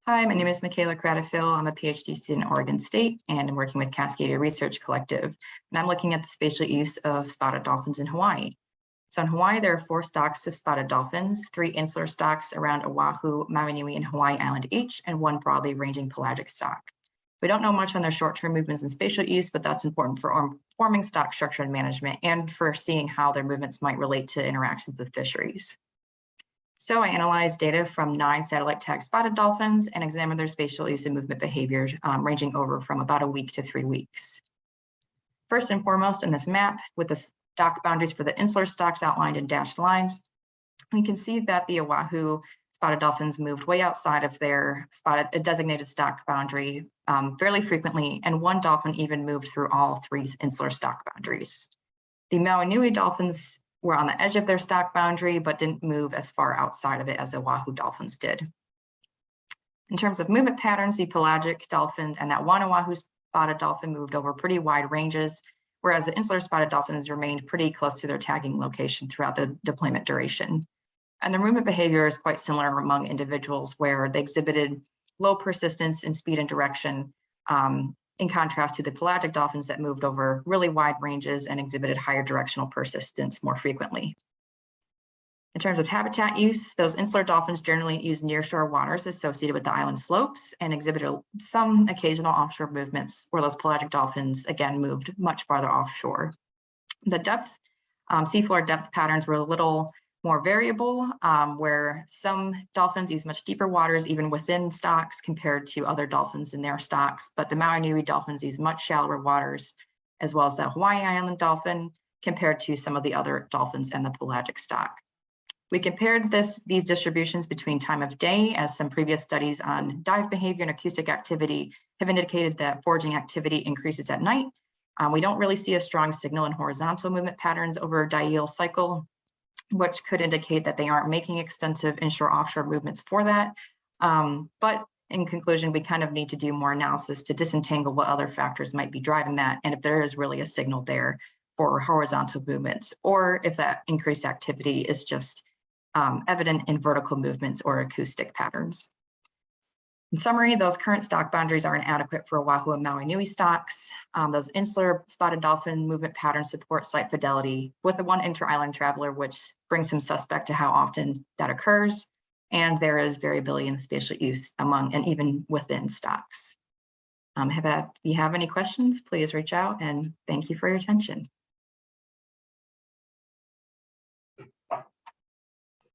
Hi, my name is Michaela Kratofil. I'm a PhD student at Oregon State, and I'm working with Cascadia Research Collective. And I'm looking at the spatial use of spotted dolphins in Hawaii. So in Hawaii, there are 4 stocks of spotted dolphins, 3 insular stocks around Oahu, Maui Nui, and Hawaii Island each, and 1 broadly ranging pelagic stock. We don't know much on their short-term movements and spatial use, but that's important for forming stock structure and management and for seeing how their movements might relate to interactions with fisheries. So I analyzed data from 9 satellite tagged spotted dolphins and examined their spatial use and movement behavior, ranging over from about a week to 3 weeks. First and foremost, in this map, with the stock boundaries for the insular stocks outlined in dashed lines, we can see that the Oahu spotted dolphins moved way outside of their designated stock boundary fairly frequently, and 1 dolphin even moved through all 3 insular stock boundaries. The Maui Nui dolphins were on the edge of their stock boundary, but didn't move as far outside of it as Oahu dolphins did. In terms of movement patterns, the pelagic dolphin and that 1 Oahu spotted dolphin moved over pretty wide ranges, whereas the insular spotted dolphins remained pretty close to their tagging location throughout the deployment duration. And their movement behavior is quite similar among individuals, where they exhibited low persistence in speed and direction, in contrast to the pelagic dolphins that moved over really wide ranges and exhibited higher directional persistence more frequently. In terms of habitat use, those insular dolphins generally use nearshore waters associated with the island slopes and exhibited some occasional offshore movements, where those pelagic dolphins again moved much farther offshore. The depth, seafloor depth patterns were a little more variable, where some dolphins use much deeper waters even within stocks compared to other dolphins in their stocks, but the Maui Nui dolphins use much shallower waters, as well as the Hawaii Island dolphin compared to some of the other dolphins in the pelagic stock. We compared these distributions between time of day, as some previous studies on dive behavior and acoustic activity have indicated that foraging activity increases at night. We don't really see a strong signal in horizontal movement patterns over a diurnal cycle, which could indicate that they aren't making extensive inshore-offshore movements for that. But in conclusion, we kind of need to do more analysis to disentangle what other factors might be driving that, and if there is really a signal there for horizontal movements, or if that increased activity is just evident in vertical movements or acoustic patterns. In summary, those current stock boundaries are inadequate for Oahu and Maui Nui stocks. Those insular spotted dolphin movement patterns support site fidelity with the 1 inter-island traveler, which brings some suspect to how often that occurs. And there is variability in the spatial use among and even within stocks. If you have any questions, please reach out, and thank you for your attention.